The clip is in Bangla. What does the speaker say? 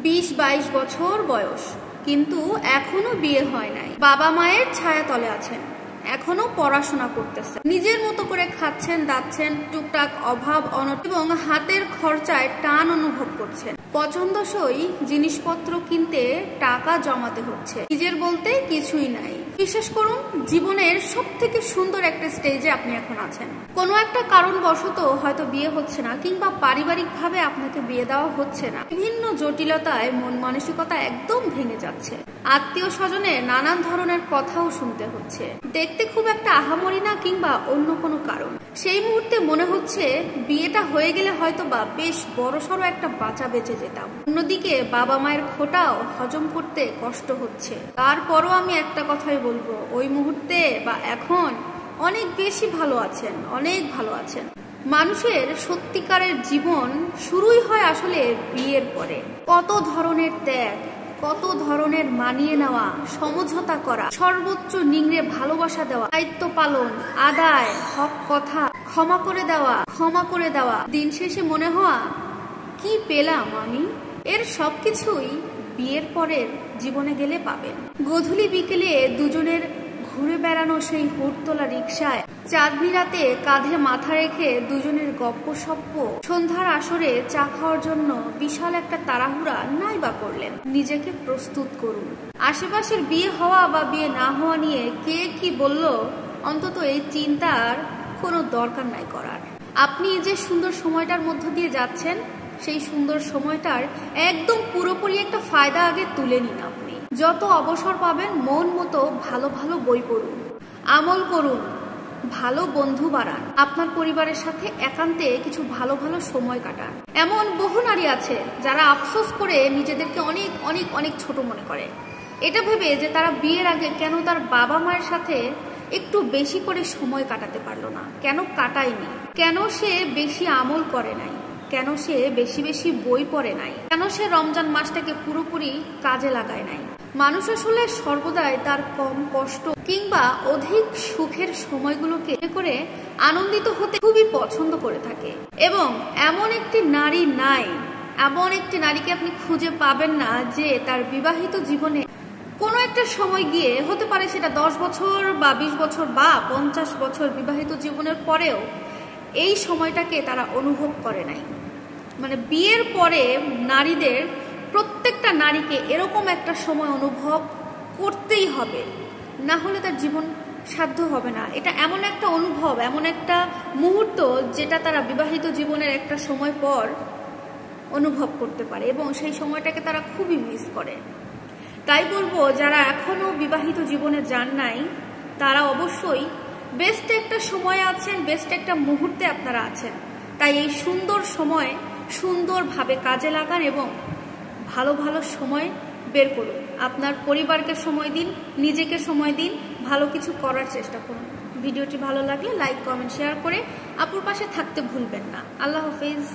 20-22 বছর বয়স, কিন্তু এখনো বিয়ে হয় নাই। বাবা মায়ের ছায়া তলে আছেন, এখনো পড়াশোনা করতেছেন, নিজের মতো করে খাচ্ছেন দাচ্ছেন, টুকটাক অভাব অনটন এবং হাতের খরচায় টান অনুভব করছেন। পছন্দসই জিনিসপত্র কিনতে টাকা জমাতে হচ্ছে, নিজের বলতে কিছুই নাই। বিশ্বাস করুন, জীবনের সব থেকে সুন্দর একটা স্টেজে আপনি এখন আছেন। কোনো একটা কারণবশত হয়তো বিয়ে হচ্ছে না, কিংবা পারিবারিকভাবে আপনাকে বিয়ে দেওয়া হচ্ছে না। বিভিন্ন জটিলতায় মন মানসিকতা একদম ভেঙে যাচ্ছে। আত্মীয় স্বজনের নানান ধরনের কথাও শুনতে হচ্ছে। দেখতে খুব একটা আহামরি না, কিংবা অন্য কোনো কারণ। সেই মুহূর্তে মনে হচ্ছে বিয়েটা হয়ে গেলে হয়তো বা বেশ বড়সড় একটা বাঁচা বেঁচে যেতাম। অন্যদিকে বাবা মায়ের খোটাও হজম করতে কষ্ট হচ্ছে। তারপরও আমি একটা কথাই বলবো, ওই মুহূর্তে বা এখন অনেক বেশি ভালো আছেন, অনেক ভালো আছেন। মানুষের সত্যিকারের জীবন শুরুই হয় আসলে বিয়ের পরে। কত ধরনের ত্যাগ, কত ধরনের মানিয়ে নেওয়া, সমঝোতা করা, সর্বোচ্চ নিংড়ে ভালোবাসা দেওয়া, দায়িত্ব পালন, আদায়, হক কথা, ক্ষমা করে দেওয়া, দিন শেষে মনে হওয়া কি পেলাম আমি। এর সবকিছুই বিয়ের পরের জীবনে গেলে পাবেন। গোধূলি বিকেলে দুজনের ঘুরে বেড়ানো সেই হুড়তোলা রিকশায়, চাঁদনি রাতে কাঁধে মাথা রেখে দুজনের গপ্পসপ্প, সন্ধ্যার আসরে চা খাওয়ার জন্য বিশাল একটা তাড়াহুড়া নাই বা করলেন। নিজেকে প্রস্তুত করুন। আশেপাশের বিয়ে হওয়া বা বিয়ে না হওয়া নিয়ে কে কি বলল, অন্তত এই চিন্তার কোনো দরকার নাই করার। আপনি যে সুন্দর সময়টার মধ্য দিয়ে যাচ্ছেন, সেই সুন্দর সময়টার একদম পুরোপুরি একটা ফায়দা আগে তুলে নিন। আপনি যত অবসর পাবেন মন মতো ভালো ভালো বই পড়ুন, আমল করুন, ভালো বন্ধু বাড়ান, আপনার পরিবারের সাথে একান্তে কিছু ভালো ভালো সময় কাটান। এমন বহু নারী আছে যারা আফসোস করে নিজেদেরকে অনেক অনেক অনেক ছোট মনে করে, এটা ভেবে যে তারা বিয়ের আগে কেন তার বাবা মায়ের সাথে একটু বেশি করে সময় কাটাতে পারলো না, কেন কাটায়নি, কেন সে বেশি আমল করে নাই, কেন সে বেশি বেশি বই পড়ে নাই, কেন সে রমজান মাসটাকে পুরোপুরি কাজে লাগায় নাই। মানুষ আসলে সর্বদাই তার কম কষ্ট কিংবা অধিক সুখের সময়গুলোকে করে আনন্দিত হতে খুবই পছন্দ করে থাকে। এবং এমন একটি নারী নাই, এমন একটি নারীকে আপনি খুঁজে পাবেন না যে তার বিবাহিত জীবনে কোনো একটা সময় গিয়ে, হতে পারে সেটা 10 বছর বা 20 বছর বা 50 বছর বিবাহিত জীবনের পরেও, এই সময়টাকে তারা অনুভব করে নাই। মানে বিয়ের পরে নারীদের, প্রত্যেকটা নারীকে এরকম একটা সময় অনুভব করতেই হবে, না হলে তার জীবন সাধ্য হবে না। এটা এমন একটা অনুভব, এমন একটা মুহূর্ত যেটা তারা বিবাহিত জীবনের একটা সময় পর অনুভব করতে পারে, এবং সেই সময়টাকে তারা খুবই মিস করে। তাই বলবো, যারা এখনো বিবাহিত জীবনে যান নাই, তারা অবশ্যই বেস্ট একটা সময় আছেন, বেস্ট একটা মুহূর্তে আপনারা আছেন। তাই এই সুন্দর সময় সুন্দরভাবে কাজে লাগান এবং ভালো ভালো সময় বের করুন। আপনার পরিবারকে সময় দিন, নিজেকে সময় দিন, ভালো কিছু করার চেষ্টা করুন। ভিডিওটি ভালো লাগলে লাইক, কমেন্ট, শেয়ার করে আপুর পাশে থাকতে ভুলবেন না। আল্লাহ হাফেজ।